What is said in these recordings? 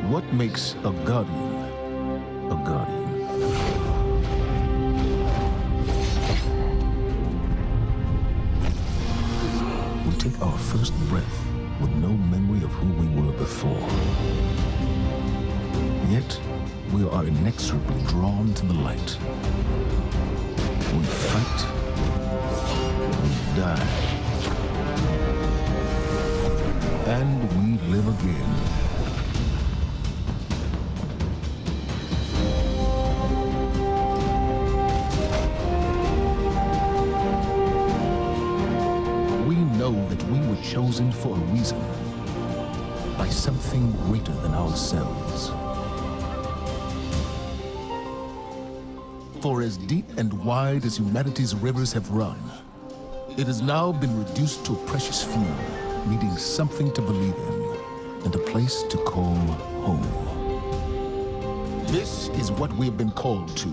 What makes a guardian a guardian? We take our first breath with no memory of who we were before. Yet, we are inexorably drawn to the light. We fight, we die, and we live again. We know that we were chosen for a reason, by something greater than ourselves. For as deep and wide as humanity's rivers have run, it has now been reduced to a precious few, needing something to believe in and a place to call home. This is what we have been called to,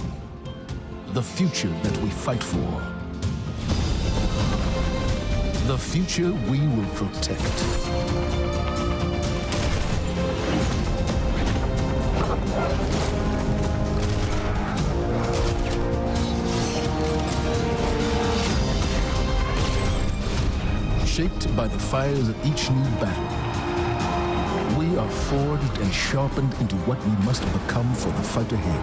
the future that we fight for, the future we will protect. Shaped by the fires of each new battle, we are forged and sharpened into what we must become for the fight ahead.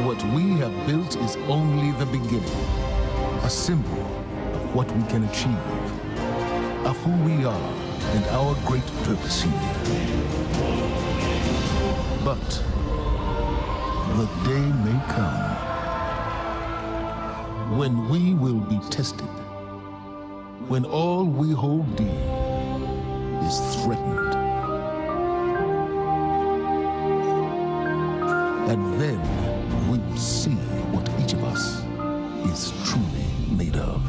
What we have built is only the beginning, a symbol of what we can achieve, of who we are and our great purpose here. But the day may come when we will be tested, when all we hold dear is threatened. And then we will see what each of us is truly made of.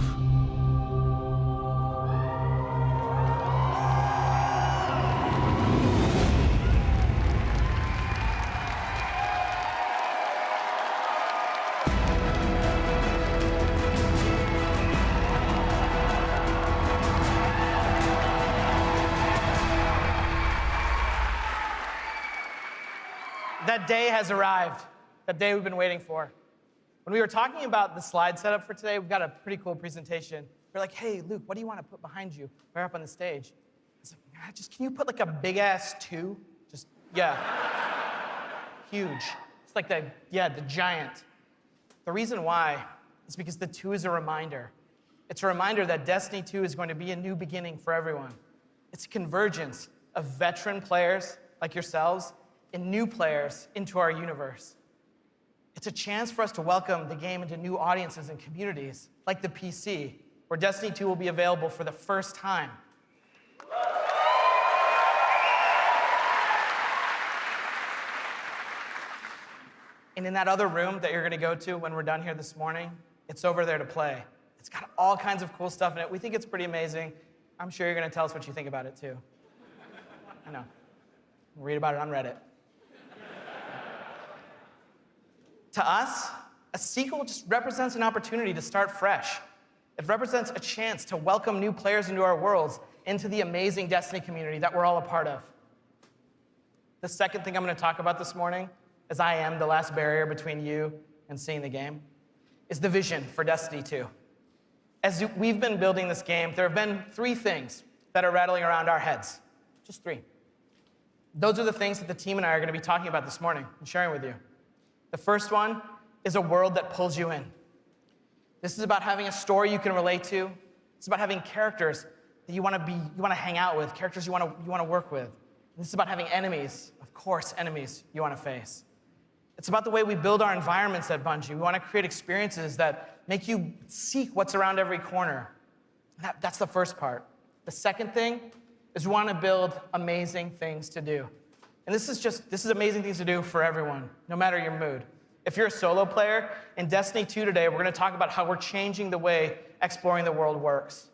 That day has arrived, that day we've been waiting for. When we were talking about the slide setup for today, we've got a pretty cool presentation. We're like, hey, Luke, what do you want to put behind you right up on the stage? I was like, just can you put like a big ass 2? Just, yeah. Huge. It's like the giant. The reason why is because the 2 is a reminder. It's a reminder that Destiny 2 is going to be a new beginning for everyone. It's a convergence of veteran players like yourselves and new players into our universe. It's a chance for us to welcome the game into new audiences and communities, like the PC, where Destiny 2 will be available for the first time. And in that other room that you're gonna go to when we're done here this morning, it's over there to play. It's got all kinds of cool stuff in it. We think it's pretty amazing. I'm sure you're gonna tell us what you think about it too. I know. Read about it on Reddit. To us, a sequel just represents an opportunity to start fresh. It represents a chance to welcome new players into our worlds, into the amazing Destiny community that we're all a part of. The second thing I'm going to talk about this morning, as I am the last barrier between you and seeing the game, is the vision for Destiny 2. As we've been building this game, there have been 3 things that are rattling around our heads. Just 3. Those are the things that the team and I are going to be talking about this morning and sharing with you. The first one is a world that pulls you in. This is about having a story you can relate to. It's about having characters that you want to hang out with, characters you want to work with. This is about having enemies, of course, enemies you want to face. It's about the way we build our environments at Bungie. We want to create experiences that make you seek what's around every corner. That's the first part. The second thing is we want to build amazing things to do. And this is amazing things to do for everyone, no matter your mood. If you're a solo player, in Destiny 2 today, we're going to talk about how we're changing the way exploring the world works.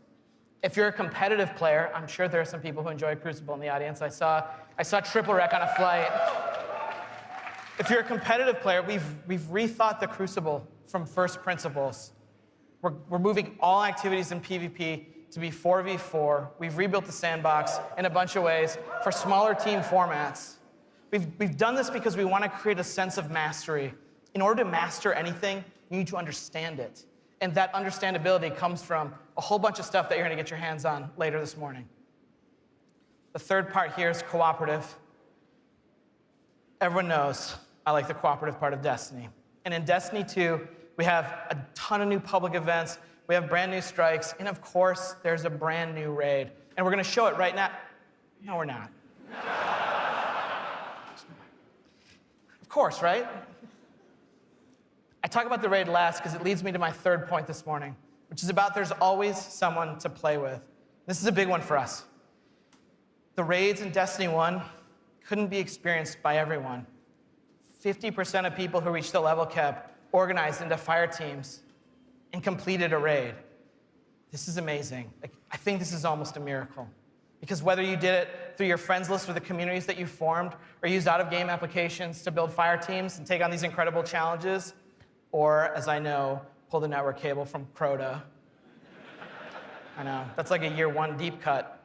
If you're a competitive player, I'm sure there are some people who enjoy Crucible in the audience. I saw Triple Wreck on a flight. If you're a competitive player, we've rethought the Crucible from first principles. We're moving all activities in PvP to be 4v4. We've rebuilt the sandbox in a bunch of ways for smaller team formats. We've done this because we want to create a sense of mastery. In order to master anything, you need to understand it. And that understandability comes from a whole bunch of stuff that you're going to get your hands on later this morning. The third part here is cooperative. Everyone knows I like the cooperative part of Destiny. And in Destiny 2, we have a ton of new public events, we have brand new strikes, and of course, there's a brand new raid. And we're going to show it right now. No, we're not. Of course, right? I talk about the raid last because it leads me to my third point this morning, which is about there's always someone to play with. This is a big one for us. The raids in Destiny 1 couldn't be experienced by everyone. 50% of people who reached the level cap organized into fire teams and completed a raid. This is amazing. I think this is almost a miracle. Because whether you did it through your friends list or the communities that you formed, or used out-of-game applications to build fire teams and take on these incredible challenges, or, as I know, pull the network cable from Crota. I know, that's like a year one deep cut.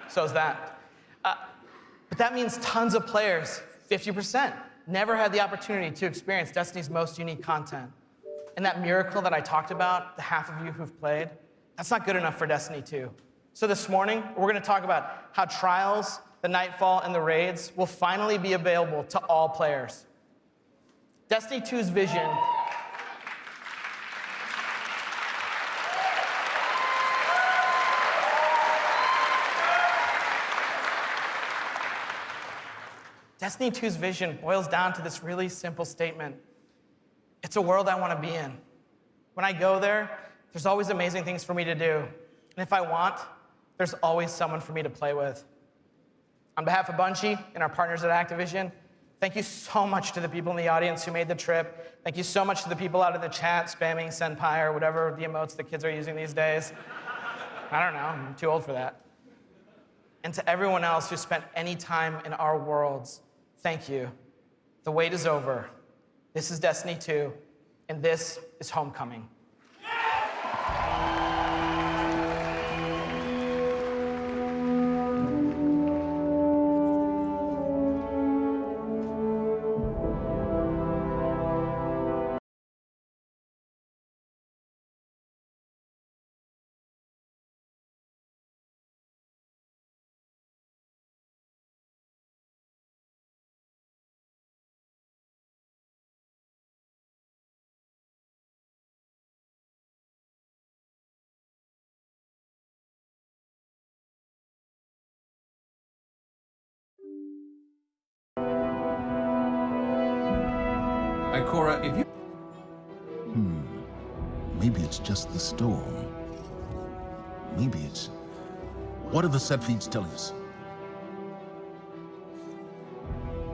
So is that. But that means tons of players, 50%, never had the opportunity to experience Destiny's most unique content. And that miracle that I talked about, the half of you who've played, that's not good enough for Destiny 2. So this morning, we're going to talk about how Trials, the Nightfall, and the raids will finally be available to all players. Destiny 2's vision Destiny 2's vision boils down to this really simple statement. It's a world I want to be in. When I go there, there's always amazing things for me to do. And if I want, there's always someone for me to play with. On behalf of Bungie and our partners at Activision, thank you so much to the people in the audience who made the trip. Thank you so much to the people out in the chat spamming Senpai or whatever the emotes the kids are using these days. I don't know, I'm too old for that. And to everyone else who spent any time in our worlds, thank you. The wait is over. This is Destiny 2, and this is Homecoming. Cora, if you... Maybe it's just the storm. Maybe it's... What are the set feeds telling us?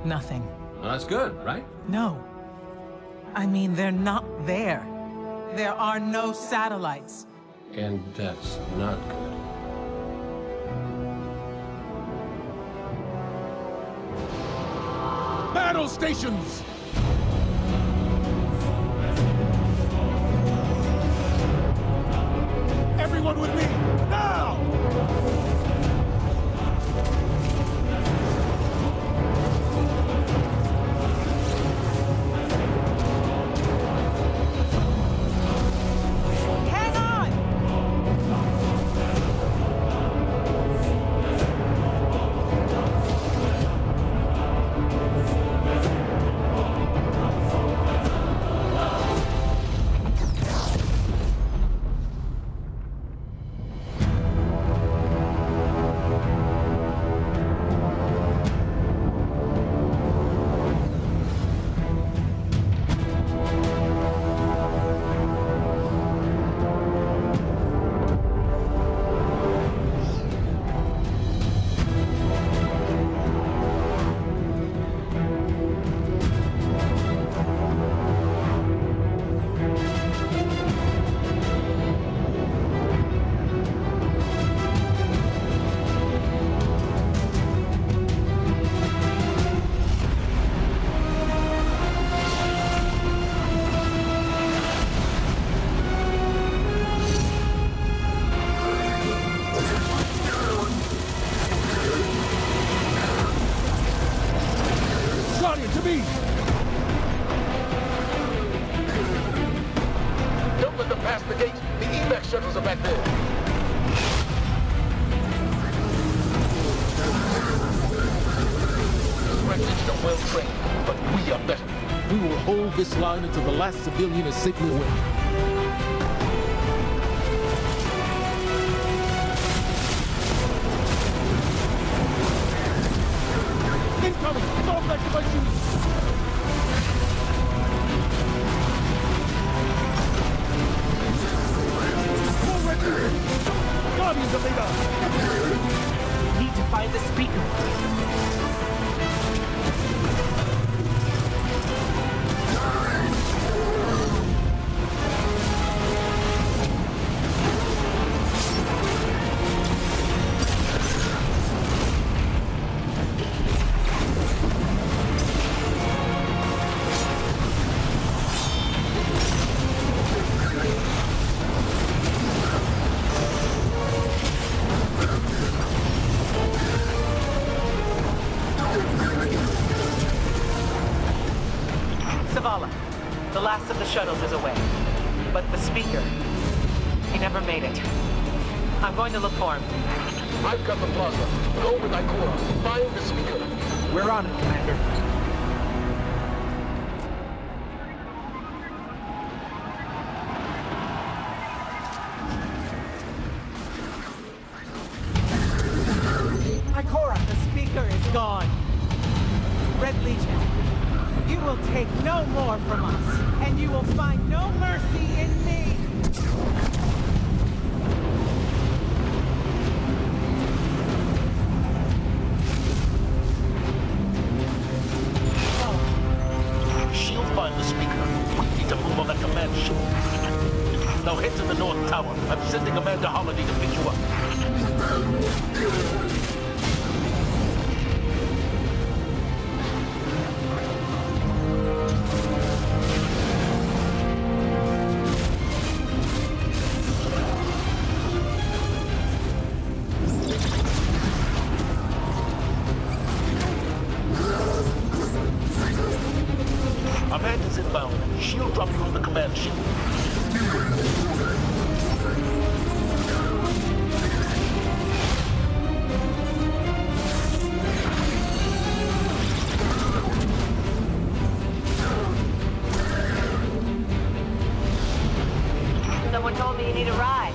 Nothing. Well, that's good, right? No. I mean, they're not there. There are no satellites. And that's not good. Battle stations! Everyone with me, now! Hang on! trained, but we are better. We will hold this line until the last civilian is safely away. Incoming! Fall back to my shoes! Guardians of Vega! Need to find the speaker. The last of the shuttles is away. But the speaker, he never made it. I'm going to look for him. I've got the plaza. Go with Ikora. Find the speaker. We're on it, Commander. Ikora, the speaker is gone. Red Legion, you will take no more from us, and you will find no mercy in me. She'll find the speaker. We need to move on that command ship. Now head to the North Tower. I'm sending Commander Holiday to pick you up. Amanda's inbound. She'll drop you on the command ship. Someone told me you need a ride.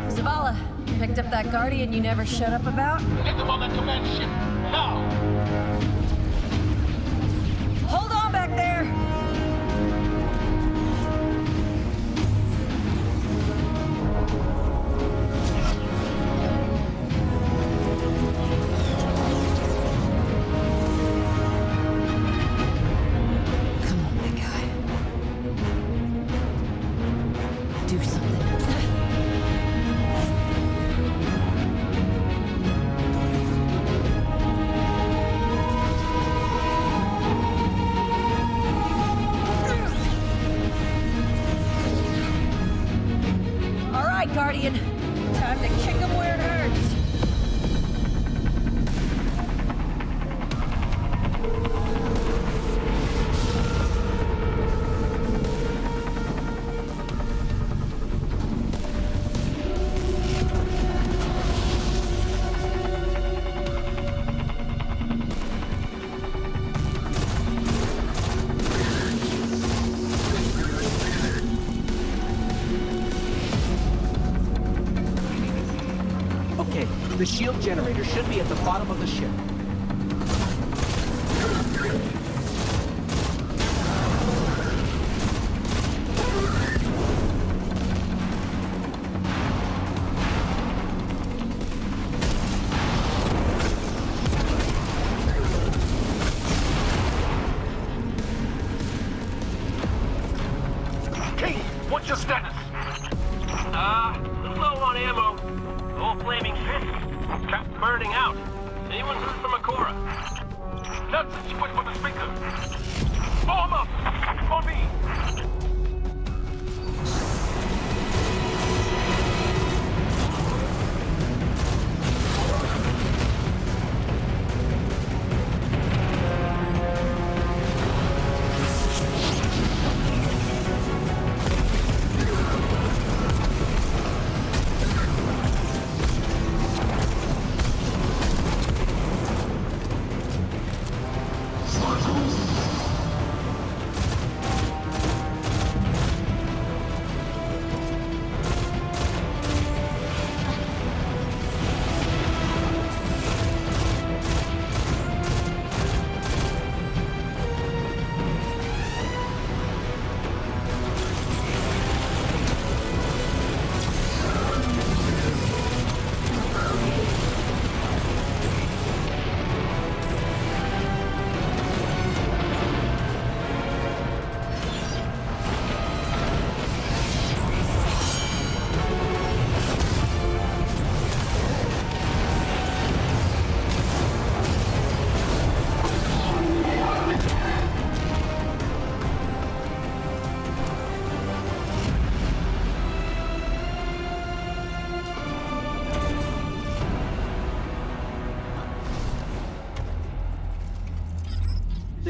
Zavala, picked up that Guardian you never shut up about? Get them on that command ship. Now! Hold on back there! Come on, big guy. Do something. Guardian. Time to kick him where it hurts. Okay, the shield generator should be at the bottom of the ship. King, what's your status? Low on ammo. All flaming fists. Cap burning out. Anyone heard from Ikora? Nuts, she went for the speaker. Form up! On me!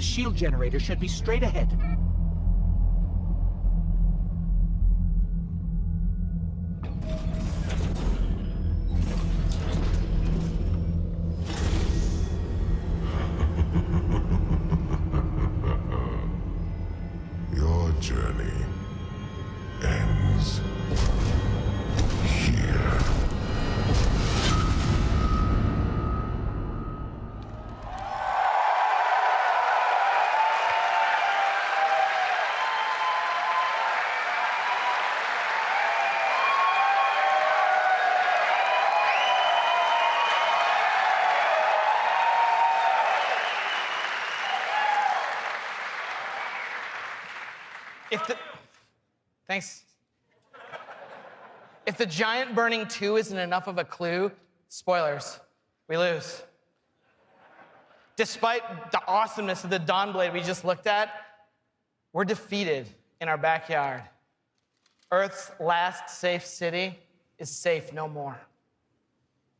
The shield generator should be straight ahead. Your journey ends here. Thanks. If the giant burning 2 isn't enough of a clue, spoilers, we lose. Despite the awesomeness of the Dawnblade we just looked at, we're defeated in our backyard. Earth's last safe city is safe no more.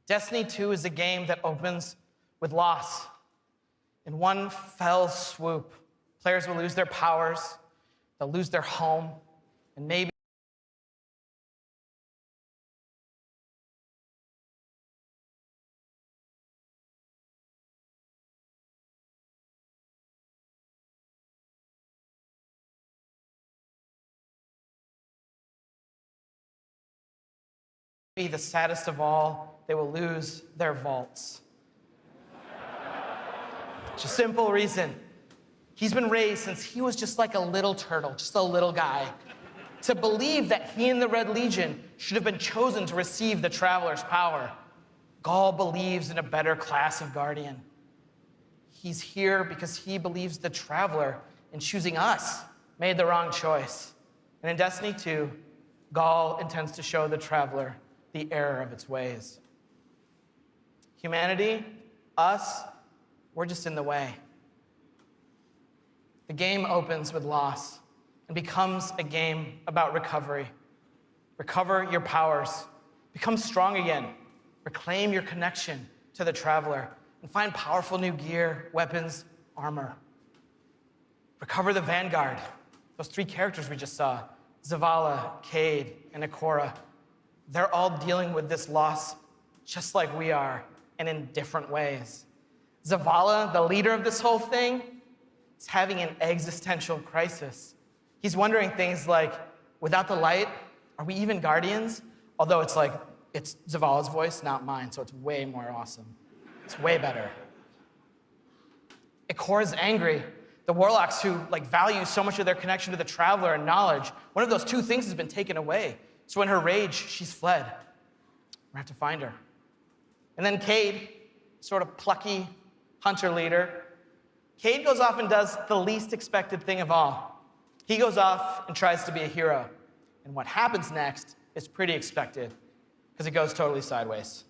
Destiny 2 is a game that opens with loss. In one fell swoop, players will lose their powers, they'll lose their home, and maybe the saddest of all, they will lose their vaults. It's a simple reason. He's been raised since he was just like a little turtle, just a little guy, to believe that he and the Red Legion should have been chosen to receive the Traveler's power. Gaul believes in a better class of Guardian. He's here because he believes the Traveler, in choosing us, made the wrong choice. And in Destiny 2, Gaul intends to show the Traveler the error of its ways. Humanity, us, we're just in the way. The game opens with loss and becomes a game about recovery. Recover your powers, become strong again, reclaim your connection to the Traveler, and find powerful new gear, weapons, armor. Recover the Vanguard, those 3 characters we just saw, Zavala, Cade, and Ikora. They're all dealing with this loss just like we are, and in different ways. Zavala, the leader of this whole thing, is having an existential crisis. He's wondering things like, without the light, are we even Guardians? Although it's Zavala's voice, not mine, so it's way more awesome. It's way better. Ikora's angry. The Warlocks who value so much of their connection to the Traveler and knowledge, one of those 2 things has been taken away. So in her rage, she's fled. We have to find her. And then Cade, sort of plucky hunter leader, Cade goes off and does the least expected thing of all. He goes off and tries to be a hero. And what happens next is pretty expected, because it goes totally sideways.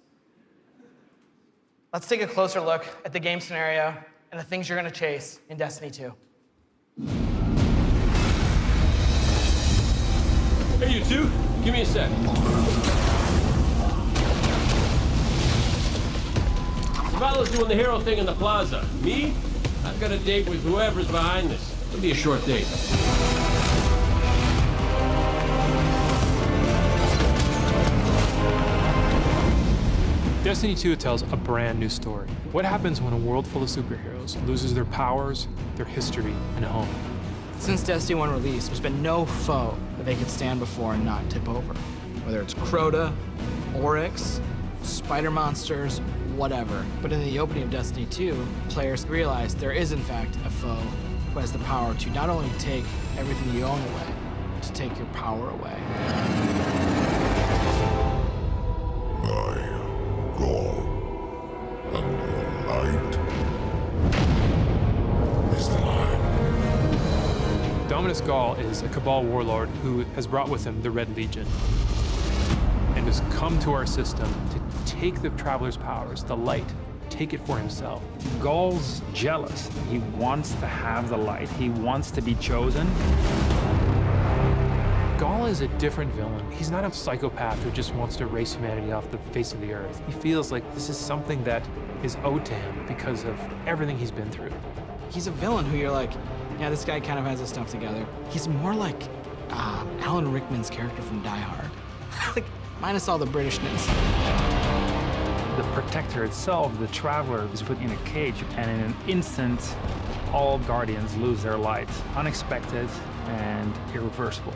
Let's take a closer look at the game scenario and the things you're going to chase in Destiny 2. Hey, you two, give me a sec. Zavala's doing the hero thing in the plaza. Me? I've got a date with whoever's behind this. It'll be a short date. Destiny 2 tells a brand new story. What happens when a world full of superheroes loses their powers, their history, and home? Since Destiny 1 release, there's been no foe that they could stand before and not tip over. Whether it's Crota, Oryx, spider monsters, whatever. But in the opening of Destiny 2, players realize there is in fact a foe who has the power to not only take everything you own away, but to take your power away. Gaul, and your light is mine. Dominus Gaul is a Cabal warlord who has brought with him the Red Legion and has come to our system to take the Traveler's powers, the light, take it for himself. Gaul's jealous. He wants to have the light. He wants to be chosen. Gaul is a different villain. He's not a psychopath who just wants to erase humanity off the face of the earth. He feels like this is something that is owed to him because of everything he's been through. He's a villain who you're like, yeah, this guy kind of has his stuff together. He's more like Alan Rickman's character from Die Hard. Like, minus all the Britishness. The Protector itself, the Traveler, is put in a cage, and in an instant, all Guardians lose their light. Unexpected and irreversible.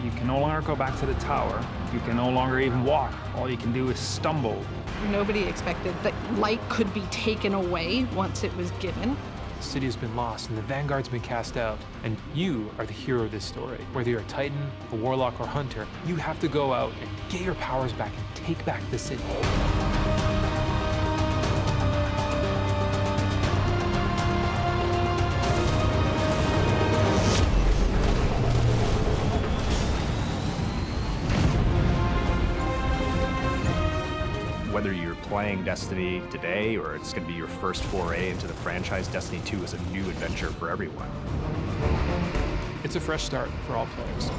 You can no longer go back to the tower. You can no longer even walk. All you can do is stumble. Nobody expected that light could be taken away once it was given. The city has been lost and the Vanguard's been cast out. And you are the hero of this story. Whether you're a Titan, a Warlock, or Hunter, you have to go out and get your powers back and take back the city. Whether you're playing Destiny today or it's going to be your first foray into the franchise, Destiny 2 is a new adventure for everyone. It's a fresh start for all players.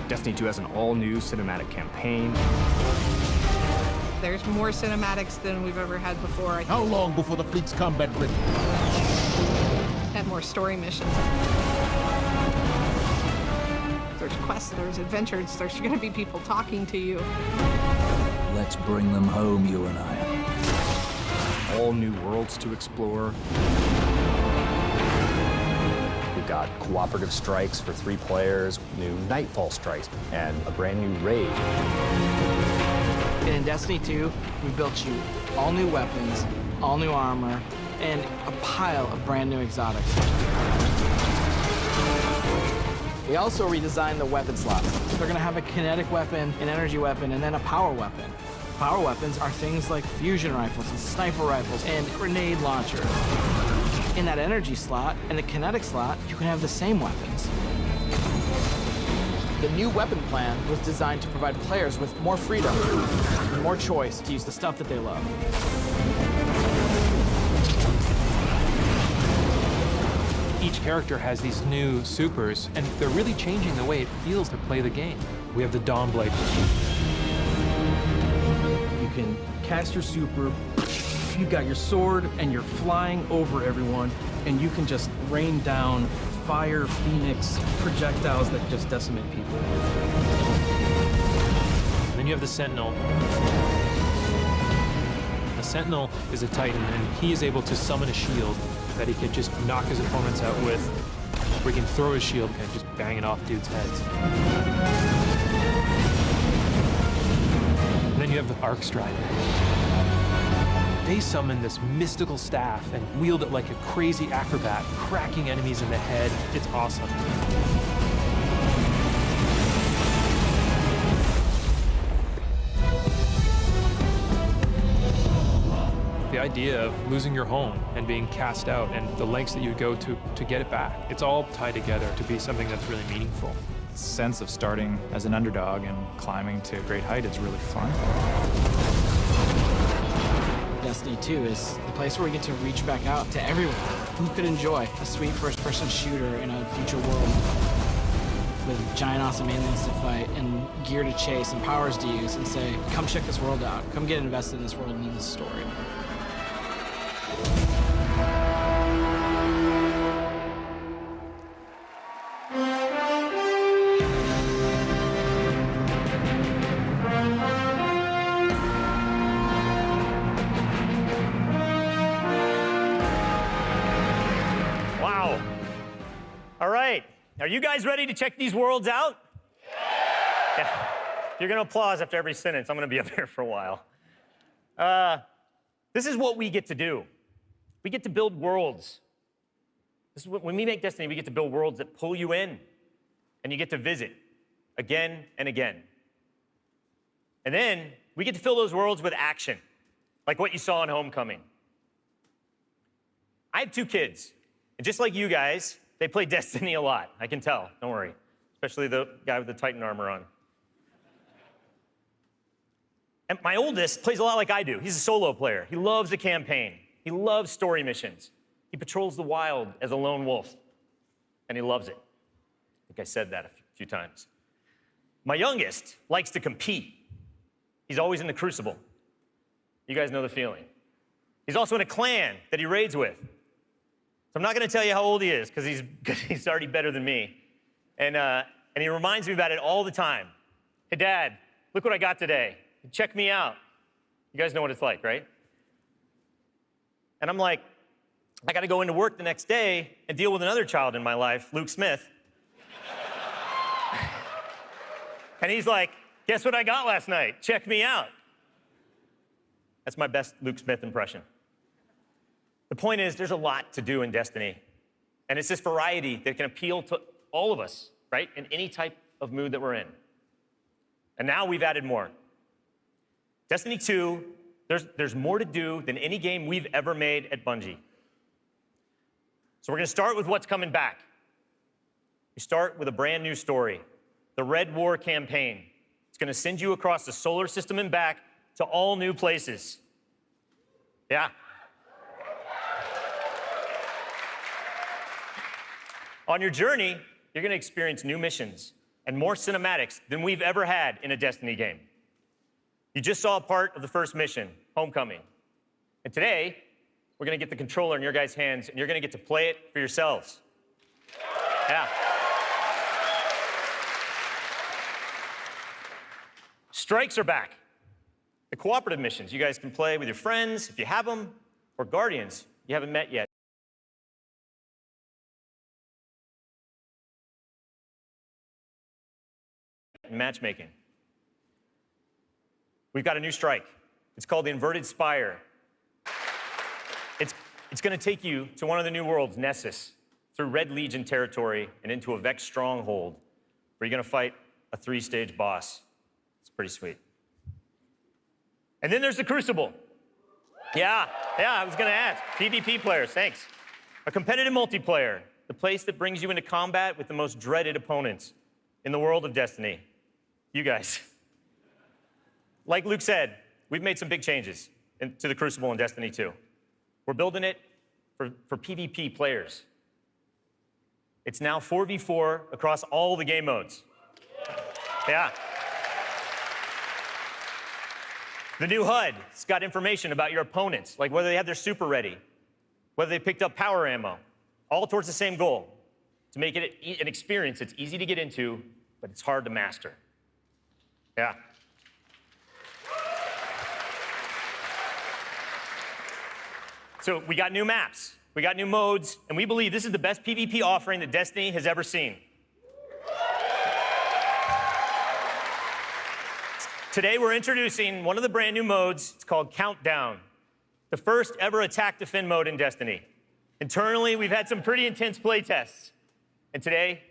Destiny 2 has an all-new cinematic campaign. There's more cinematics than we've ever had before. How long before the fleet's combat ready? And more story missions. There's quests, there's adventures, there's gonna be people talking to you. Let's bring them home, you and I. All new worlds to explore. We've got cooperative strikes for 3 players, new Nightfall strikes, and a brand new raid. And in Destiny 2, we built you all new weapons, all new armor, and a pile of brand new exotics. We also redesigned the weapon slots. They're gonna have a kinetic weapon, an energy weapon, and then a power weapon. Power weapons are things like fusion rifles and sniper rifles and grenade launchers. In that energy slot and the kinetic slot, you can have the same weapons. The new weapon plan was designed to provide players with more freedom and more choice to use the stuff that they love. Each character has these new supers, and they're really changing the way it feels to play the game. We have the Dawnblade. You can cast your super, you got your sword, and you're flying over everyone, and you can just rain down fire, phoenix, projectiles that just decimate people. And then you have the Sentinel. The Sentinel is a Titan, and he is able to summon a shield that he can just knock his opponents out with, or he can throw his shield and just bang it off dudes' heads. And then you have the Arc Strider. They summon this mystical staff and wield it like a crazy acrobat, cracking enemies in the head. It's awesome. The idea of losing your home and being cast out and the lengths that you would go to get it back, it's all tied together to be something that's really meaningful. The sense of starting as an underdog and climbing to a great height is really fun. Destiny 2 is the place where we get to reach back out to everyone who could enjoy a sweet first-person shooter in a future world with giant awesome aliens to fight and gear to chase and powers to use and say, come check this world out, come get invested in this world and in this story. Wow. All right. Are you guys ready to check these worlds out? Yeah. You're going to applause after every sentence. I'm going to be up here for a while. This is what we get to do. We get to build worlds. This is when we make Destiny, we get to build worlds that pull you in, and you get to visit again and again. And then we get to fill those worlds with action, like what you saw in Homecoming. I have 2 kids, and just like you guys, they play Destiny a lot. I can tell, don't worry, especially the guy with the Titan armor on. And my oldest plays a lot like I do. He's a solo player. He loves the campaign. He loves story missions. He patrols the wild as a lone wolf, and he loves it. I think I said that a few times. My youngest likes to compete. He's always in the crucible. You guys know the feeling. He's also in a clan that he raids with. So I'm not going to tell you how old he is, because he's already better than me. And he reminds me about it all the time. Hey, Dad, look what I got today. Check me out. You guys know what it's like, right? And I'm like, I got to go into work the next day and deal with another child in my life, Luke Smith. And he's like, guess what I got last night? Check me out. That's my best Luke Smith impression. The point is, there's a lot to do in Destiny. And it's this variety that can appeal to all of us, right? In any type of mood that we're in. And now we've added more. Destiny 2, there's more to do than any game we've ever made at Bungie. So we're going to start with what's coming back. We start with a brand new story, the Red War campaign. It's going to send you across the solar system and back to all new places. Yeah. On your journey, you're going to experience new missions and more cinematics than we've ever had in a Destiny game. You just saw a part of the first mission, Homecoming. And today, we're going to get the controller in your guys' hands, and you're going to get to play it for yourselves. Yeah. Strikes are back. The cooperative missions you guys can play with your friends, if you have them, or Guardians you haven't met yet. Matchmaking. We've got a new strike. It's called the Inverted Spire. It's going to take you to one of the new worlds, Nessus, through Red Legion territory and into a Vex stronghold, where you're going to fight a 3-stage boss. It's pretty sweet. And then there's the Crucible. Yeah, I was going to ask. PvP players, thanks. A competitive multiplayer, the place that brings you into combat with the most dreaded opponents in the world of Destiny. You guys. Like Luke said, we've made some big changes to the Crucible in Destiny 2. We're building it for PvP players. It's now 4v4 across all the game modes. Yeah. The new HUD, it's got information about your opponents, like whether they have their super ready, whether they picked up power ammo, all towards the same goal, to make it an experience that's easy to get into, but it's hard to master. Yeah. So we got new maps, we got new modes, and we believe this is the best PvP offering that Destiny has ever seen. Today we're introducing one of the brand new modes. It's called Countdown, the first ever attack defend mode in Destiny. Internally, we've had some pretty intense play tests. And today,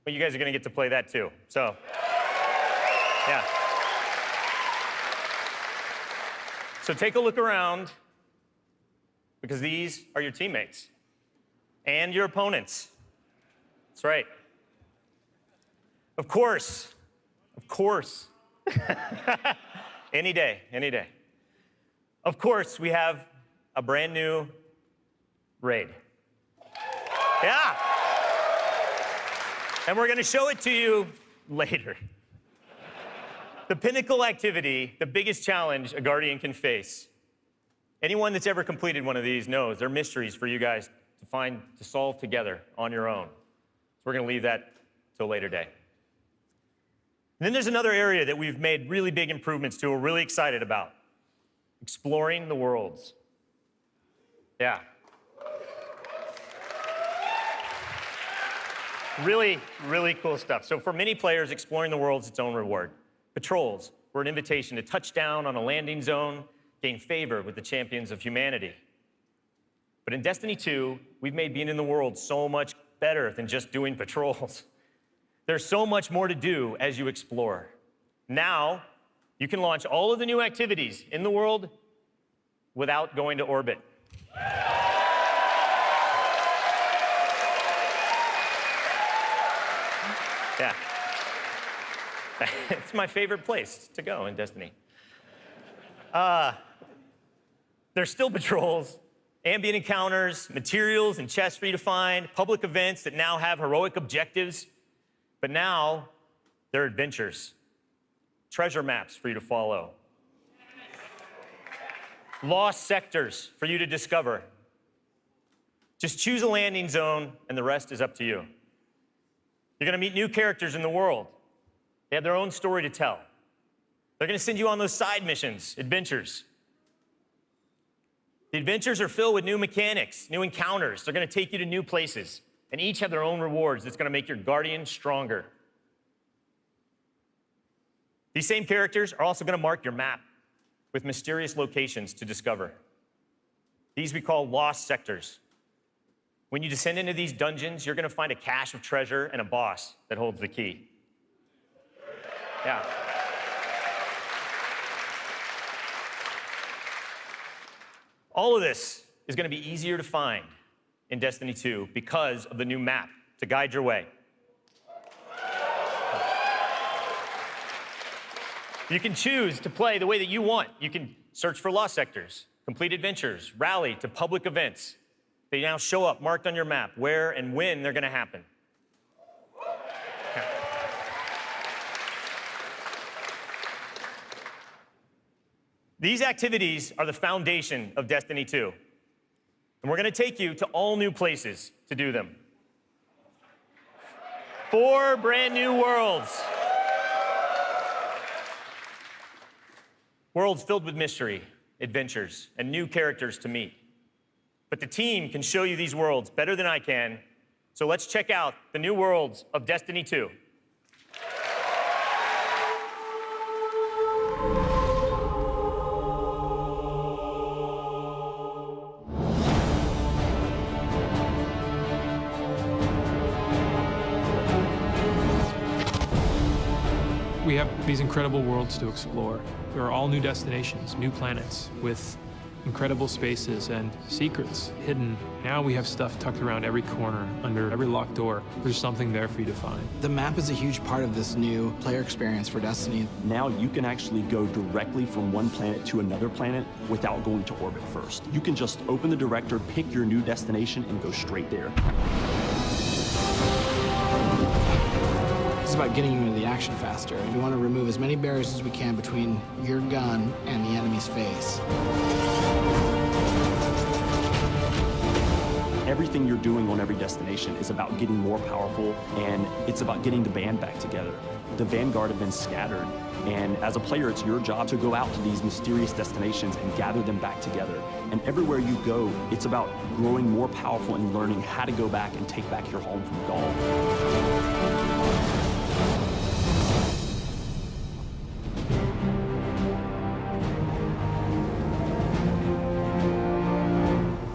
well, you guys are gonna get to play that too. So, yeah. So take a look around, because these are your teammates and your opponents. That's right. Of course. Any day. Of course, we have a brand new raid. Yeah. And we're going to show it to you later. The pinnacle activity, the biggest challenge a Guardian can face. Anyone that's ever completed one of these knows they're mysteries for you guys to solve together on your own. So we're going to leave that till a later day. And then there's another area that we've made really big improvements to, we're really excited about. Exploring the worlds. Yeah. Really, really cool stuff. So for many players, exploring the world is its own reward. Patrols were an invitation to touch down on a landing zone, gain favor with the champions of humanity. But in Destiny 2, we've made being in the world so much better than just doing patrols. There's so much more to do as you explore. Now, you can launch all of the new activities in the world without going to orbit. Yeah. It's my favorite place to go in Destiny. There's still patrols, ambient encounters, materials and chests for you to find, public events that now have heroic objectives. But now, they're adventures, treasure maps for you to follow. lost sectors for you to discover. Just choose a landing zone, and the rest is up to you. You're gonna meet new characters in the world. They have their own story to tell. They're gonna send you on those side missions, adventures. The adventures are filled with new mechanics, new encounters. They're gonna take you to new places, and each have their own rewards that's gonna make your Guardian stronger. These same characters are also gonna mark your map with mysterious locations to discover. These we call lost sectors. When you descend into these dungeons, you're gonna find a cache of treasure and a boss that holds the key. Yeah. All of this is gonna be easier to find in Destiny 2 because of the new map to guide your way. You can choose to play the way that you want. You can search for lost sectors, complete adventures, rally to public events. They now show up marked on your map where and when they're gonna happen. These activities are the foundation of Destiny 2. And we're gonna take you to all new places to do them. 4 brand new worlds. Worlds filled with mystery, adventures, and new characters to meet. But the team can show you these worlds better than I can, so let's check out the new worlds of Destiny 2. We have these incredible worlds to explore. There are all new destinations, new planets with incredible spaces and secrets hidden. Now we have stuff tucked around every corner, under every locked door. There's something there for you to find. The map is a huge part of this new player experience for Destiny. Now you can actually go directly from one planet to another planet without going to orbit first. You can just open the director, pick your new destination, and go straight there. It's about getting you into the action faster. We want to remove as many barriers as we can between your gun and the enemy's face. Everything you're doing on every destination is about getting more powerful, and it's about getting the band back together. The Vanguard have been scattered, and as a player, it's your job to go out to these mysterious destinations and gather them back together. And everywhere you go, it's about growing more powerful and learning how to go back and take back your home from Gaul.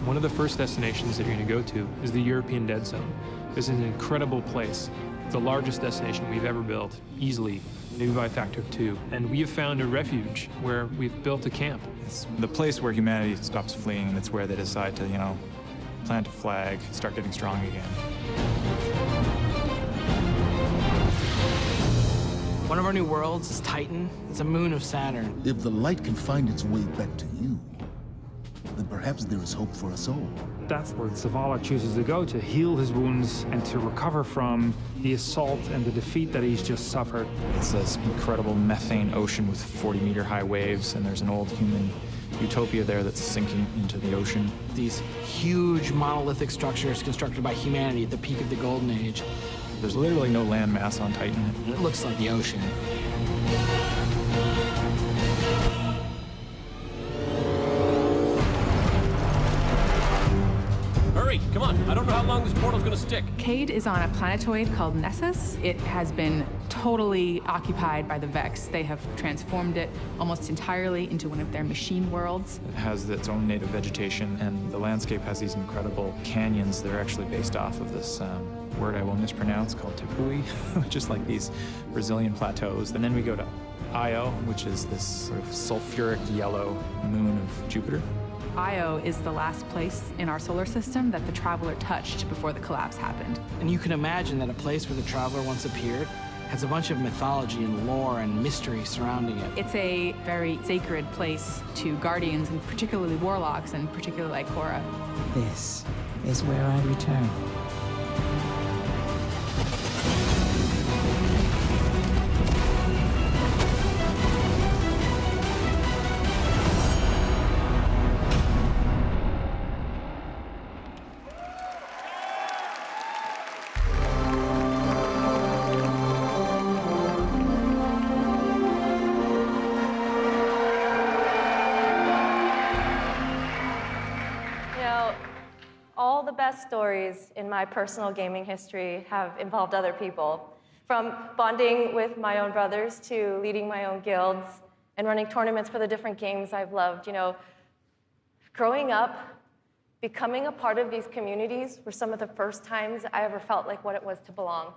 One of the first destinations that you're going to go to is the European Dead Zone. This is an incredible place. It's the largest destination we've ever built, easily, maybe by a factor of 2. And we have found a refuge where we've built a camp. It's the place where humanity stops fleeing, and it's where they decide to, plant a flag, start getting strong again. One of our new worlds is Titan. It's a moon of Saturn. If the light can find its way back to you, then perhaps there is hope for us all. That's where Zavala chooses to go to heal his wounds and to recover from the assault and the defeat that he's just suffered. It's this incredible methane ocean with 40-meter high waves, and there's an old human utopia there that's sinking into the ocean. These huge monolithic structures constructed by humanity at the peak of the Golden Age. There's literally no land mass on Titan. It looks like the ocean. Hurry, come on. I don't know how long this portal's gonna stick. Cade is on a planetoid called Nessus. It has been totally occupied by the Vex. They have transformed it almost entirely into one of their machine worlds. It has its own native vegetation, and the landscape has these incredible canyons. They're actually based off of this word I will mispronounce called Tepui, just like these Brazilian plateaus. And then we go to Io, which is this sort of sulfuric yellow moon of Jupiter. Io is the last place in our solar system that the Traveler touched before the collapse happened. And you can imagine that a place where the Traveler once appeared has a bunch of mythology and lore and mystery surrounding it. It's a very sacred place to Guardians, and particularly Warlocks, and particularly like Cora. This is where I return. best stories in my personal gaming history have involved other people. From bonding with my own brothers to leading my own guilds and running tournaments for the different games I've loved. You know, growing up, becoming a part of these communities were some of the first times I ever felt like what it was to belong.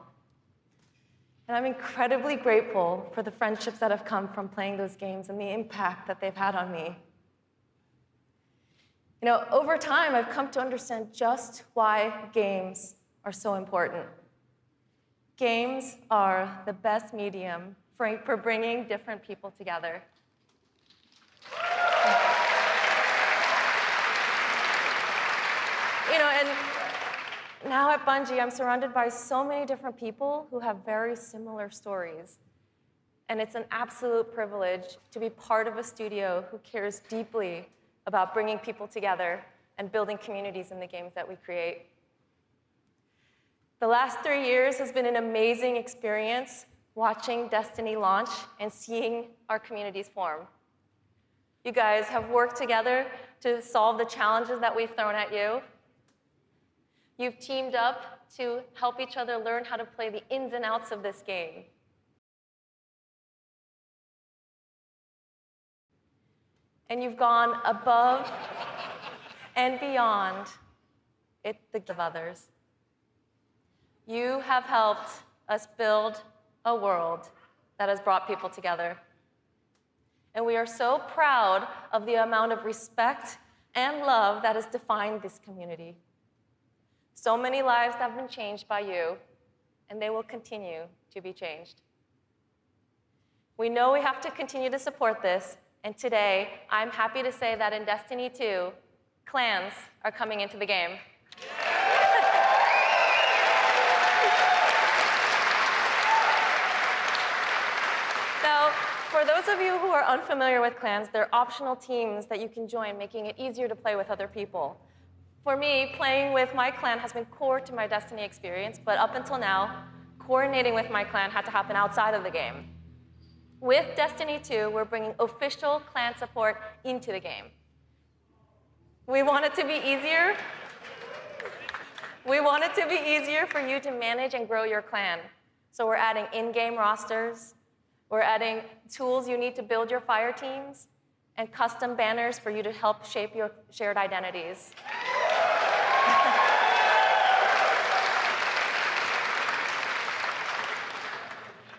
And I'm incredibly grateful for the friendships that have come from playing those games and the impact that they've had on me. You know, over time, I've come to understand just why games are so important. Games are the best medium for bringing different people together. You know, and now at Bungie, I'm surrounded by so many different people who have very similar stories. And it's an absolute privilege to be part of a studio who cares deeply about bringing people together and building communities in the games that we create. The last 3 years has been an amazing experience watching Destiny launch and seeing our communities form. You guys have worked together to solve the challenges that we've thrown at you. You've teamed up to help each other learn how to play the ins and outs of this game. And you've gone above and beyond the of others. You have helped us build a world that has brought people together. And we are so proud of the amount of respect and love that has defined this community. So many lives have been changed by you, and they will continue to be changed. We know we have to continue to support this, and today, I'm happy to say that in Destiny 2, clans are coming into the game. Now, for those of you who are unfamiliar with clans, they're optional teams that you can join, making it easier to play with other people. For me, playing with my clan has been core to my Destiny experience, but up until now, coordinating with my clan had to happen outside of the game. With Destiny 2, we're bringing official clan support into the game. We want it to be easier. We want it to be easier for you to manage and grow your clan. So we're adding in-game rosters. We're adding tools you need to build your fire teams and custom banners for you to help shape your shared identities.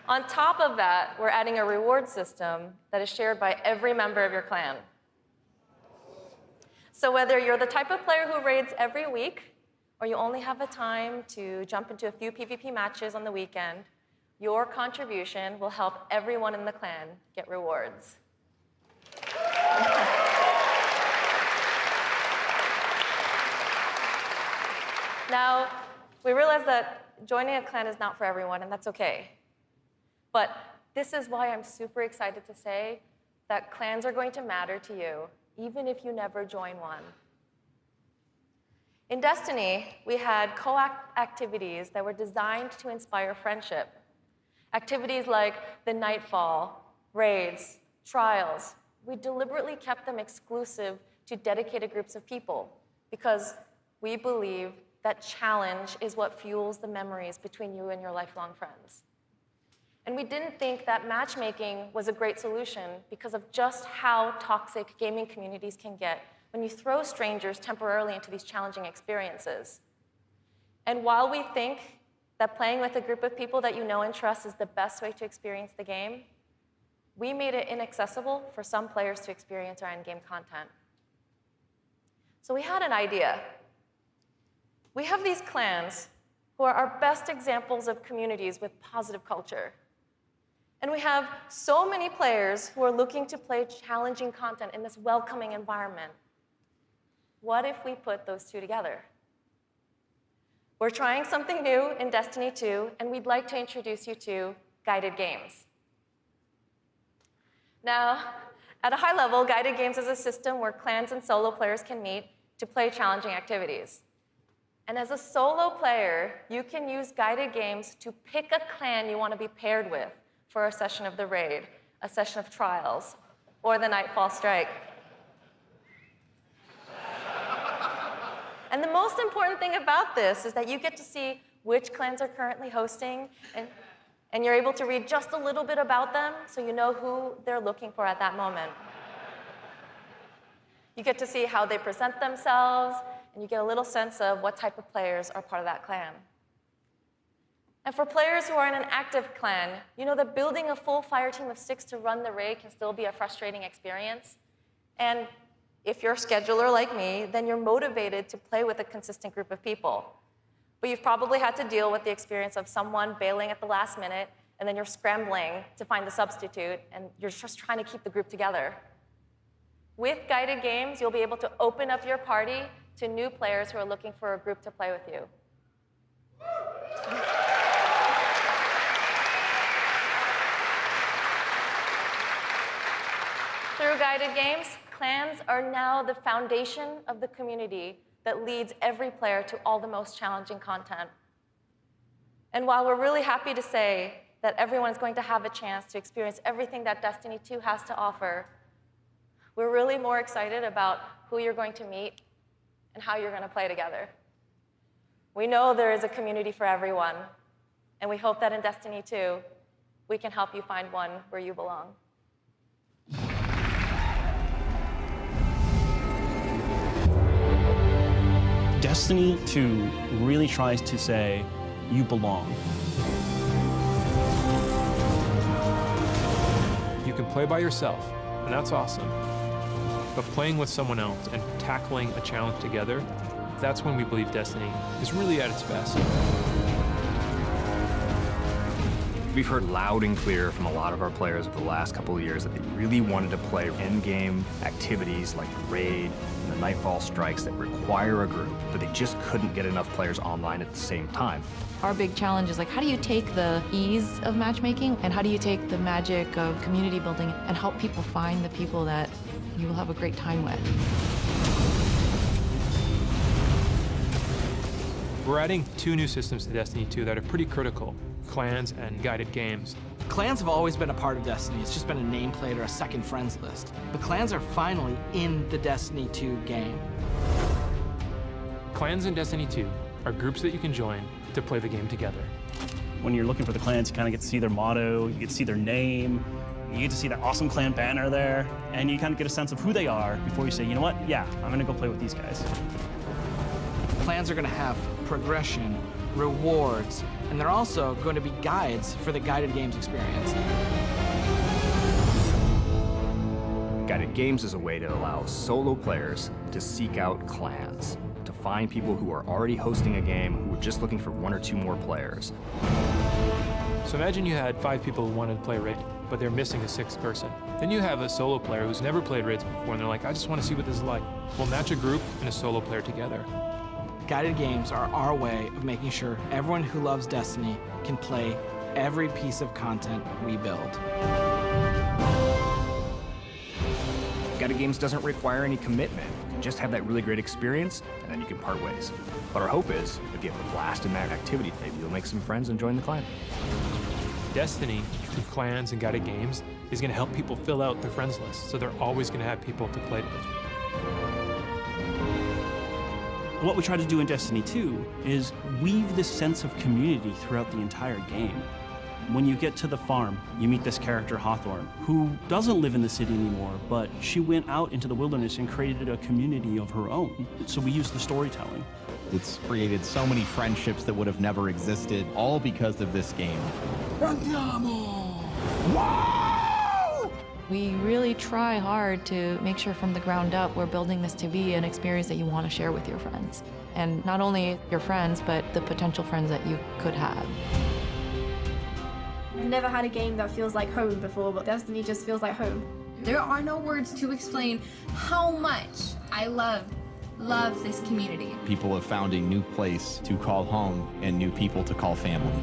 On top of that, we're adding a reward system that is shared by every member of your clan. So whether you're the type of player who raids every week, or you only have the time to jump into a few PvP matches on the weekend, your contribution will help everyone in the clan get rewards. Now, we realize that joining a clan is not for everyone, and that's okay. But this is why I'm super excited to say that clans are going to matter to you, even if you never join one. In Destiny, we had co-op activities that were designed to inspire friendship. Activities like the Nightfall, raids, trials. We deliberately kept them exclusive to dedicated groups of people because we believe that challenge is what fuels the memories between you and your lifelong friends. And we didn't think that matchmaking was a great solution because of just how toxic gaming communities can get when you throw strangers temporarily into these challenging experiences. And while we think that playing with a group of people that you know and trust is the best way to experience the game, we made it inaccessible for some players to experience our in-game content. So we had an idea. We have these clans who are our best examples of communities with positive culture. And we have so many players who are looking to play challenging content in this welcoming environment. What if we put those two together? We're trying something new in Destiny 2, and we'd like to introduce you to guided games. Now, at a high level, guided games is a system where clans and solo players can meet to play challenging activities. And as a solo player, you can use guided games to pick a clan you want to be paired with for a session of the raid, a session of trials, or the Nightfall Strike. And the most important thing about this is that you get to see which clans are currently hosting, and you're able to read just a little bit about them so you know who they're looking for at that moment. You get to see how they present themselves, and you get a little sense of what type of players are part of that clan. And for players who are in an active clan, you know that building a full fire team of 6 to run the raid can still be a frustrating experience. And if you're a scheduler like me, then you're motivated to play with a consistent group of people. But you've probably had to deal with the experience of someone bailing at the last minute, and then you're scrambling to find the substitute, and you're just trying to keep the group together. With guided games, you'll be able to open up your party to new players who are looking for a group to play with you. Through guided games, clans are now the foundation of the community that leads every player to all the most challenging content. And while we're really happy to say that everyone is going to have a chance to experience everything that Destiny 2 has to offer, we're really more excited about who you're going to meet and how you're going to play together. We know there is a community for everyone, and we hope that in Destiny 2, we can help you find one where you belong. Destiny 2 really tries to say, you belong. You can play by yourself, and that's awesome. But playing with someone else and tackling a challenge together, that's when we believe Destiny is really at its best. We've heard loud and clear from a lot of our players over the last couple of years that they really wanted to play endgame activities like the raid and the Nightfall strikes that require a group, but they just couldn't get enough players online at the same time. Our big challenge is like, how do you take the ease of matchmaking and how do you take the magic of community building and help people find the people that you will have a great time with? We're adding 2 new systems to Destiny 2 that are pretty critical: clans and guided games. Clans have always been a part of Destiny. It's just been a nameplate or a second friends list. But clans are finally in the Destiny 2 game. Clans in Destiny 2 are groups that you can join to play the game together. When you're looking for the clans, you kind of get to see their motto, you get to see their name, you get to see that awesome clan banner there, and you kind of get a sense of who they are before you say, you know what, yeah, I'm gonna go play with these guys. Clans are going to have progression, rewards, and they're also going to be guides for the guided games experience. Guided games is a way to allow solo players to seek out clans, to find people who are already hosting a game who are just looking for 1 or 2 more players. So imagine you had 5 people who wanted to play raid, but they're missing a 6th person. Then you have a solo player who's never played raids before, and they're like, I just want to see what this is like. We'll match a group and a solo player together. Guided games are our way of making sure everyone who loves Destiny can play every piece of content we build. Guided games doesn't require any commitment. You can just have that really great experience, and then you can part ways. But our hope is, if you have a blast in that activity, maybe you'll make some friends and join the clan. Destiny, through clans and guided games, is going to help people fill out their friends list, so they're always going to have people to play with. What we try to do in Destiny 2 is weave this sense of community throughout the entire game. When you get to the farm, you meet this character, Hawthorne, who doesn't live in the city anymore, but she went out into the wilderness and created a community of her own. So we use the storytelling. It's created so many friendships that would have never existed, all because of this game. We really try hard to make sure from the ground up we're building this to be an experience that you want to share with your friends. And not only your friends, but the potential friends that you could have. I've never had a game that feels like home before, but Destiny just feels like home. There are no words to explain how much I love this community. People have found a new place to call home and new people to call family.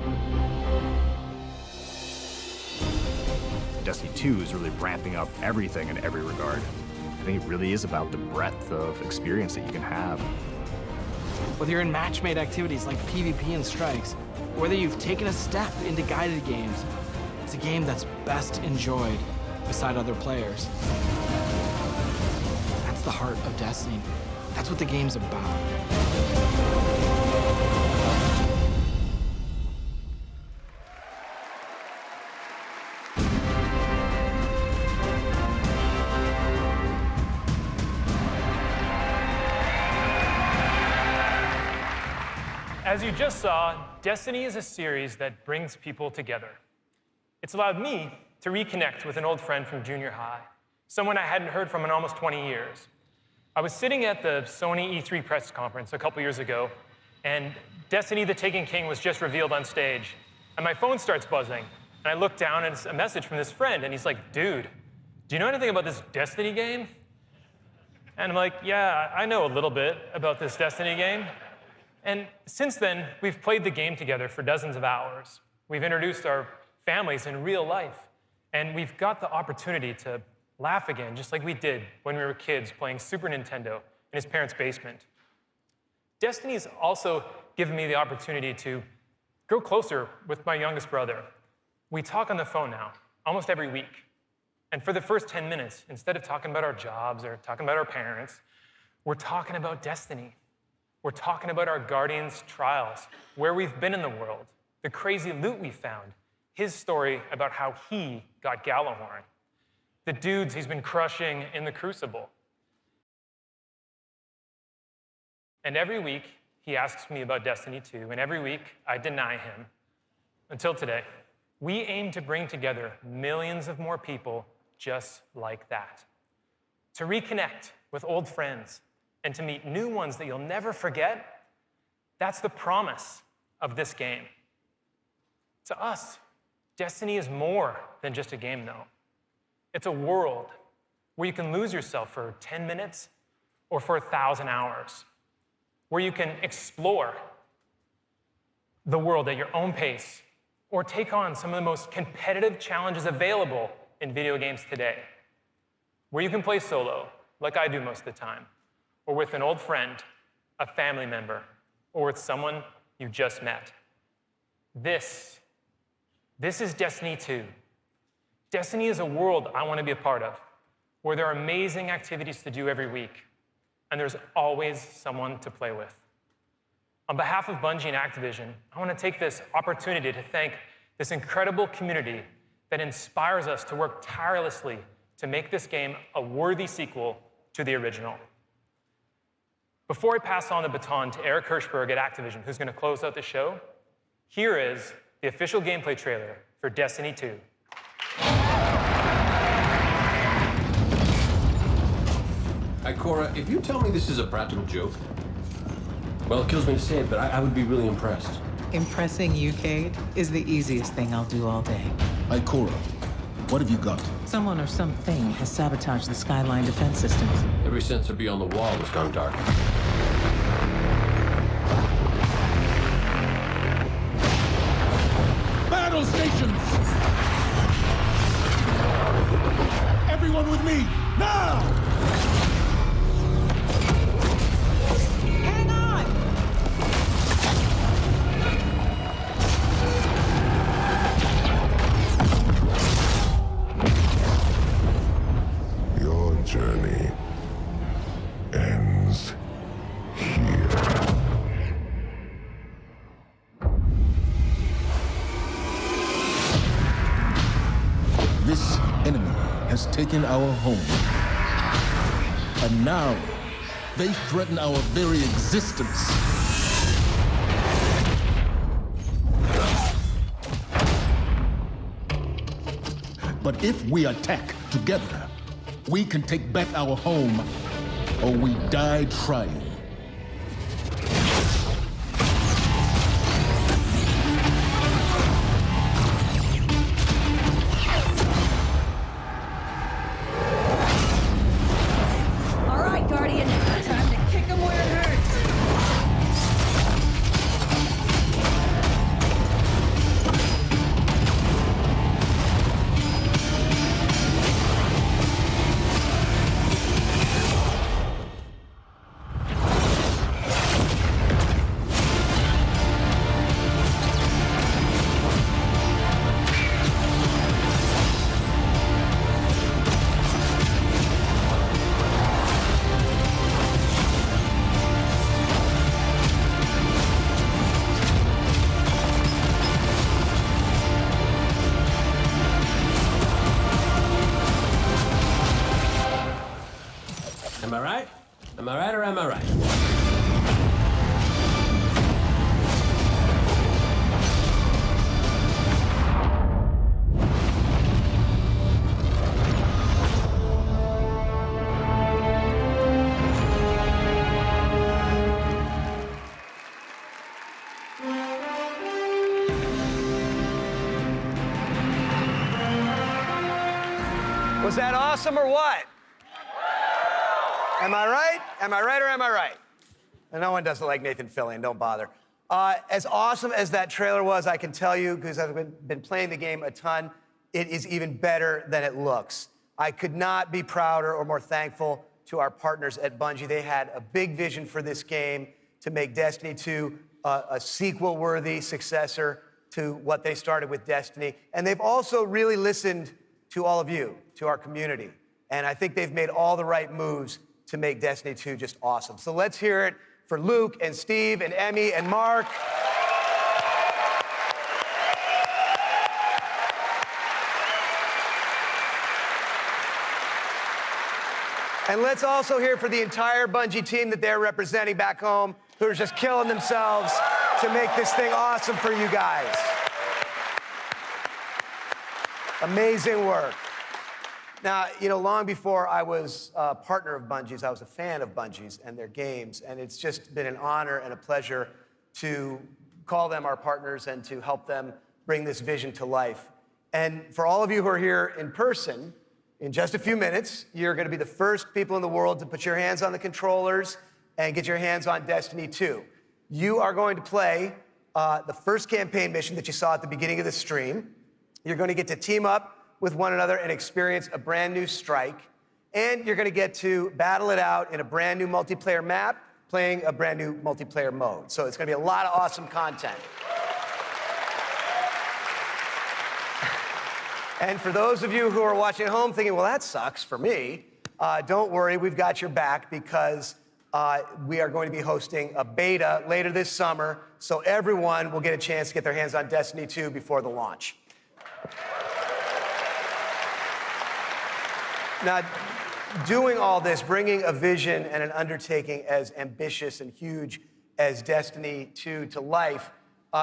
Destiny 2 is really ramping up everything in every regard. I think it really is about the breadth of experience that you can have. Whether you're in match-made activities like PvP and strikes, whether you've taken a step into guided games, it's a game that's best enjoyed beside other players. That's the heart of Destiny. That's what the game's about. As you just saw, Destiny is a series that brings people together. It's allowed me to reconnect with an old friend from junior high, someone I hadn't heard from in almost 20 years. I was sitting at the Sony E3 press conference a couple years ago, and Destiny the Taken King was just revealed on stage. And my phone starts buzzing, and I look down, and it's a message from this friend, and he's like, dude, do you know anything about this Destiny game? And I'm like, yeah, I know a little bit about this Destiny game. And since then, we've played the game together for dozens of hours. We've introduced our families in real life, and we've got the opportunity to laugh again, just like we did when we were kids playing Super Nintendo in his parents' basement. Destiny's also given me the opportunity to grow closer with my youngest brother. We talk on the phone now, almost every week. And for the first 10 minutes, instead of talking about our jobs or talking about our parents, we're talking about Destiny. We're talking about our Guardian's trials, where we've been in the world, the crazy loot we found, his story about how he got Gallahorn, the dudes he's been crushing in the Crucible. And every week, he asks me about Destiny 2, and every week, I deny him. Until today, we aim to bring together millions of more people just like that, to reconnect with old friends, and to meet new ones that you'll never forget. That's the promise of this game. To us, Destiny is more than just a game, though. It's a world where you can lose yourself for 10 minutes or for 1,000 hours, where you can explore the world at your own pace or take on some of the most competitive challenges available in video games today, where you can play solo, like I do most of the time, or with an old friend, a family member, or with someone you just met. This is Destiny 2. Destiny is a world I want to be a part of, where there are amazing activities to do every week, and there's always someone to play with. On behalf of Bungie and Activision, I want to take this opportunity to thank this incredible community that inspires us to work tirelessly to make this game a worthy sequel to the original. Before I pass on the baton to Eric Hirschberg at Activision, who's going to close out the show, here is the official gameplay trailer for Destiny 2. Ikora, if you tell me this is a practical joke, well, it kills me to say it, but I would be really impressed. Impressing you, Cade, is the easiest thing I'll do all day. Ikora, what have you got? Someone or something has sabotaged the Skyline defense systems. Every sensor beyond the wall has gone dark. Battle stations! Everyone with me, now! Hang on! Your journey ends here. This enemy has taken our home. And now, they threaten our very existence. But if we attack together, we can take back our home, or we die trying. All right, Guardian, time to kick him where it hurts. Am I right or am I right? Was that awesome or what? Am I right? Am I right or am I right? And no one does it like Nathan Fillion, don't bother. As awesome as that trailer was, I can tell you, because I've been playing the game a ton, it is even better than it looks. I could not be prouder or more thankful to our partners at Bungie. They had a big vision for this game to make Destiny 2 a sequel-worthy successor to what they started with Destiny. And they've also really listened to all of you, to our community. And I think they've made all the right moves to make Destiny 2 just awesome. So let's hear it for Luke and Steve and Emmy and Mark. And let's also hear for the entire Bungie team that they're representing back home, who are just killing themselves to make this thing awesome for you guys. Amazing work. Now, you know, long before I was a partner of Bungie's, I was a fan of Bungie's and their games, and it's just been an honor and a pleasure to call them our partners and to help them bring this vision to life. And for all of you who are here in person, in just a few minutes, you're going to be the first people in the world to put your hands on the controllers and get your hands on Destiny 2. You are going to play the first campaign mission that you saw at the beginning of the stream. You're going to get to team up with one another and experience a brand new strike. And you're going to get to battle it out in a brand new multiplayer map, playing a brand new multiplayer mode. So it's going to be a lot of awesome content. And for those of you who are watching at home thinking, well, that sucks for me, don't worry, we've got your back, because we are going to be hosting a beta later this summer, so everyone will get a chance to get their hands on Destiny 2 before the launch. Now, doing all this, bringing a vision and an undertaking as ambitious and huge as Destiny 2 to life,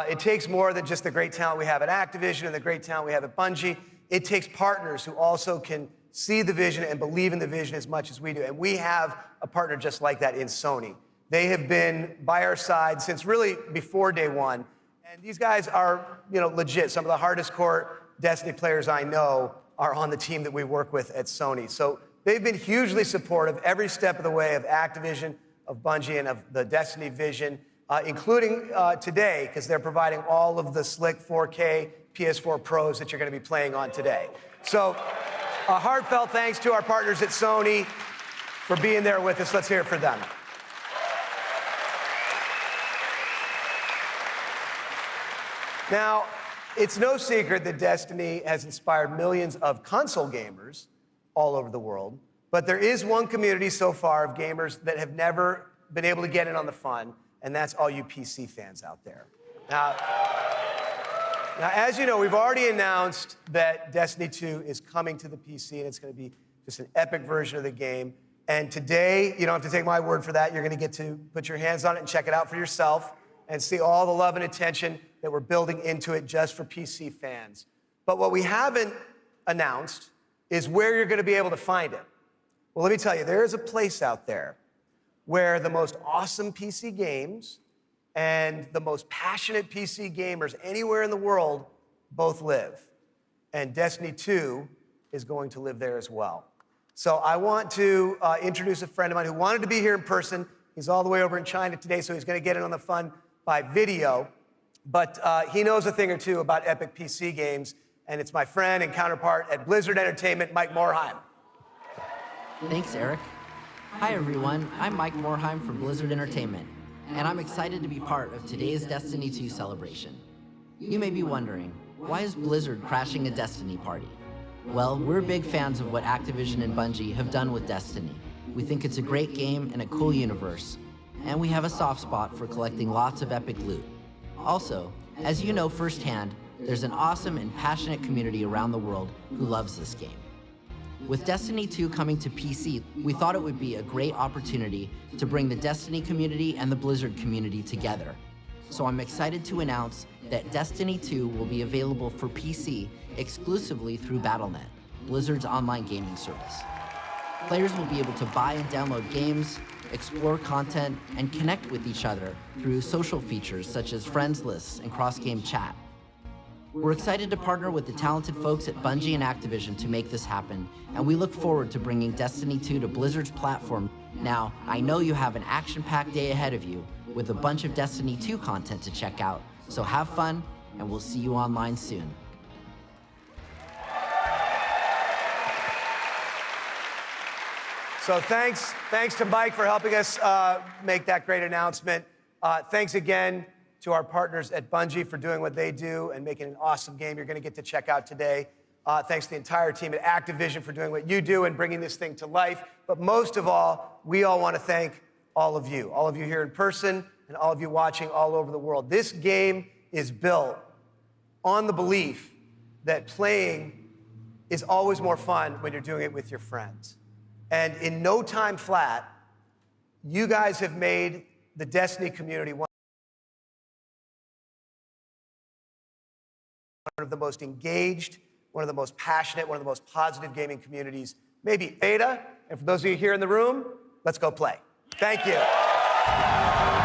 it takes more than just the great talent we have at Activision and the great talent we have at Bungie. It takes partners who also can see the vision and believe in the vision as much as we do. And we have a partner just like that in Sony. They have been by our side since really before day one. And these guys are, you know, legit. Some of the hardest core Destiny players I know are on the team that we work with at Sony. So they've been hugely supportive every step of the way of Activision, of Bungie, and of the Destiny vision, including today, because they're providing all of the slick 4K PS4 Pros that you're going to be playing on today. So a heartfelt thanks to our partners at Sony for being there with us. Let's hear it for them. Now, it's no secret that Destiny has inspired millions of console gamers all over the world, but there is one community so far of gamers that have never been able to get in on the fun, and that's all you PC fans out there. Now, as you know, we've already announced that Destiny 2 is coming to the PC, and it's going to be just an epic version of the game. And today, you don't have to take my word for that. You're going to get to put your hands on it and check it out for yourself and see all the love and attention that we're building into it just for PC fans. But what we haven't announced is where you're going to be able to find it. Well, let me tell you, there is a place out there where the most awesome PC games and the most passionate PC gamers anywhere in the world both live. And Destiny 2 is going to live there as well. So I want to introduce a friend of mine who wanted to be here in person. He's all the way over in China today, so he's going to get in on the fun by video. But he knows a thing or two about epic PC games, and it's my friend and counterpart at Blizzard Entertainment, Mike Morhaime. Thanks, Eric. Hi, everyone. I'm Mike Morhaime from Blizzard Entertainment, and I'm excited to be part of today's Destiny 2 celebration. You may be wondering, why is Blizzard crashing a Destiny party? Well, we're big fans of what Activision and Bungie have done with Destiny. We think it's a great game and a cool universe, and we have a soft spot for collecting lots of epic loot. Also, as you know firsthand, there's an awesome and passionate community around the world who loves this game. With Destiny 2 coming to PC, we thought it would be a great opportunity to bring the Destiny community and the Blizzard community together. So I'm excited to announce that Destiny 2 will be available for PC exclusively through Battle.net, Blizzard's online gaming service. Players will be able to buy and download games, explore content, and connect with each other through social features such as friends lists and cross-game chat. We're excited to partner with the talented folks at Bungie and Activision to make this happen, and we look forward to bringing Destiny 2 to Blizzard's platform. Now, I know you have an action-packed day ahead of you with a bunch of Destiny 2 content to check out, so have fun, and we'll see you online soon. So thanks to Mike for helping us make that great announcement. Thanks again to our partners at Bungie for doing what they do and making an awesome game you're going to get to check out today. Thanks to the entire team at Activision for doing what you do and bringing this thing to life. But most of all, we all want to thank all of you here in person and all of you watching all over the world. This game is built on the belief that playing is always more fun when you're doing it with your friends. And in no time flat, you guys have made the Destiny community one of the most engaged, one of the most passionate, one of the most positive gaming communities, maybe beta. And for those of you here in the room, let's go play. Thank you.